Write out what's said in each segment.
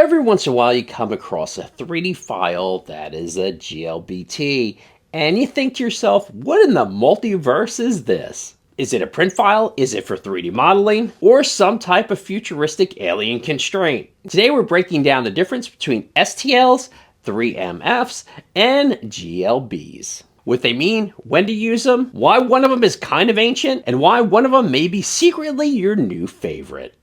Every once in a while you come across a 3D file that is a GLBT, and you think to yourself, what in the multiverse is this? Is it a print file? Is it for 3D modeling? Or some type of futuristic alien constraint? Today we're breaking down the difference between STLs, 3MFs, and GLBs. What they mean, when to use them, why one of them is kind of ancient, and why one of them may be secretly your new favorite.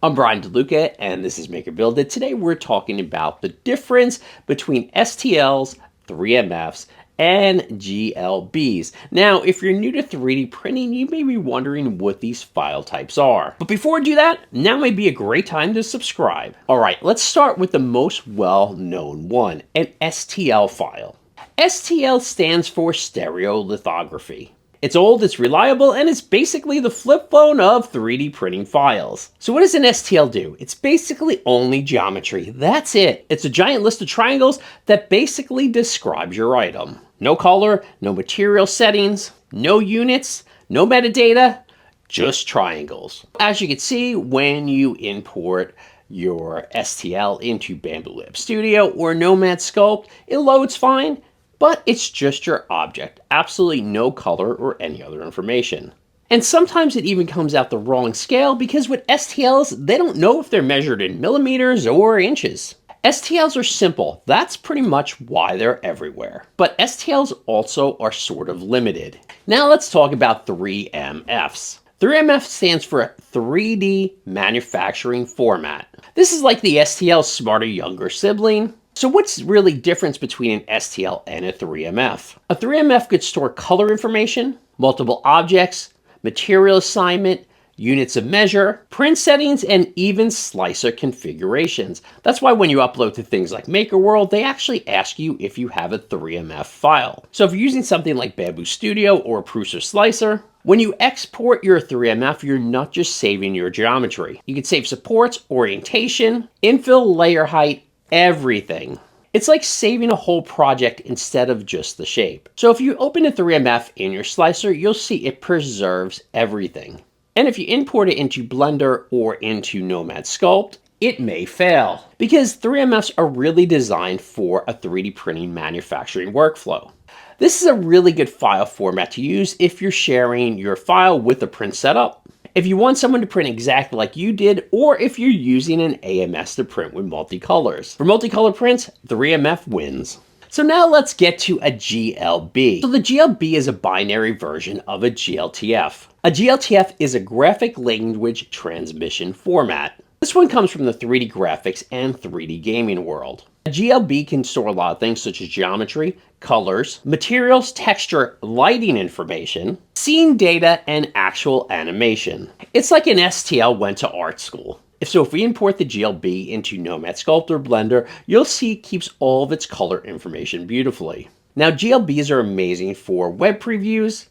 I'm Brian DeLuca, and this is Maker Build It. Today we're talking about the difference between STLs, 3MFs, and GLBs. Now, if you're new to 3D printing, you may be wondering what these file types are. But before I do that, now may be a great time to subscribe. All right, let's start with the most well-known one, an STL file. STL stands for stereolithography. It's old, it's reliable, and it's basically the flip phone of 3D printing files. So what does an STL do? It's basically only geometry. That's it. It's a giant list of triangles that basically describes your item. No color, no material settings, no units, no metadata, just triangles. As you can see, when you import your STL into Bambu Studio or Nomad Sculpt, it loads fine. But it's just your object, absolutely no color or any other information. And sometimes it even comes out the wrong scale because with STLs, they don't know if they're measured in millimeters or inches. STLs are simple, that's pretty much why they're everywhere. But STLs also are sort of limited. Now let's talk about 3MFs. 3MF stands for 3D Manufacturing Format. This is like the STL's smarter younger sibling. So what's really difference between an STL and a 3MF? A 3MF could store color information, multiple objects, material assignment, units of measure, print settings, and even slicer configurations. That's why when you upload to things like MakerWorld, they actually ask you if you have a 3MF file. So if you're using something like Bambu Studio or PrusaSlicer, when you export your 3MF, you're not just saving your geometry. You can save supports, orientation, infill, layer height, everything. It's like saving a whole project instead of just the shape. So if you open a 3MF in your slicer, you'll see it preserves everything. And if you import it into Blender or into Nomad Sculpt, it may fail because 3MFs are really designed for a 3D printing manufacturing workflow. This is a really good file format to use if you're sharing your file with a print setup, if you want someone to print exactly like you did, or if you're using an AMS to print with multicolors. For multicolor prints, 3MF wins. So now let's get to a GLB. So the GLB is a binary version of a GLTF. A GLTF is a graphic language transmission format. This one comes from the 3D graphics and 3D gaming world. A GLB can store a lot of things such as geometry, colors, materials, texture, lighting information, scene data, and actual animation. It's like an STL went to art school. So if we import the GLB into Nomad Sculpt or Blender, you'll see it keeps all of its color information beautifully. Now GLBs are amazing for web previews,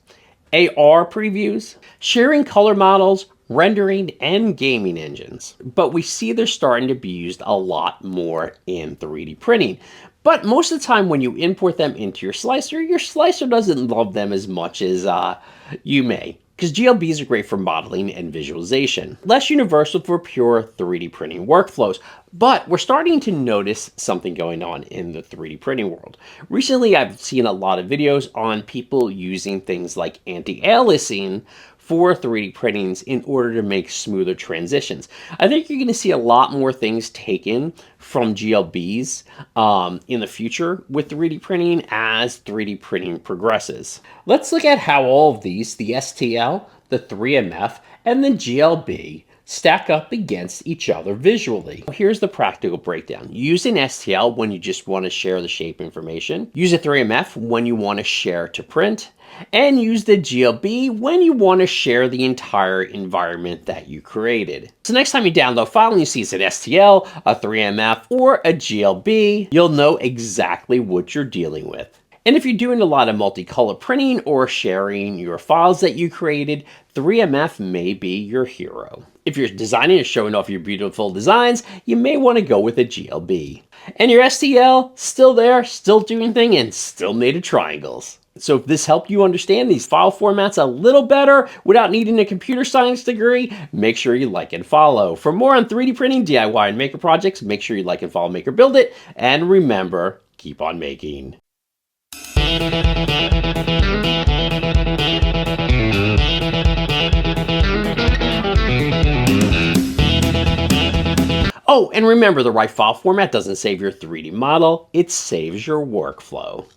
AR previews, sharing color models, rendering, and gaming engines. But we see they're starting to be used a lot more in 3D printing. But most of the time when you import them into your slicer doesn't love them as much as you may. Because GLBs are great for modeling and visualization. Less universal for pure 3D printing workflows. But we're starting to notice something going on in the 3D printing world. Recently, I've seen a lot of videos on people using things like anti-aliasing for 3D printings in order to make smoother transitions. I think you're going to see a lot more things taken from GLBs in the future with 3D printing as 3D printing progresses. Let's look at how all of these, the STL, the 3MF, and the GLB, stack up against each other visually. Here's the practical breakdown. Use an STL when you just want to share the shape information. Use a 3MF when you want to share to print. And use the GLB when you want to share the entire environment that you created. So next time you download a file and you see it's an STL, a 3MF, or a GLB, you'll know exactly what you're dealing with. And if you're doing a lot of multicolor printing or sharing your files that you created, 3MF may be your hero. If you're designing or showing off your beautiful designs, you may want to go with a GLB. And your STL, still there, still doing thing, and still made of triangles. So if this helped you understand these file formats a little better without needing a computer science degree, make sure you like and follow. For more on 3D printing, DIY, and maker projects, make sure you like and follow Maker Build It. And remember, keep on making. Oh, and remember, the right file format doesn't save your 3D model, it saves your workflow.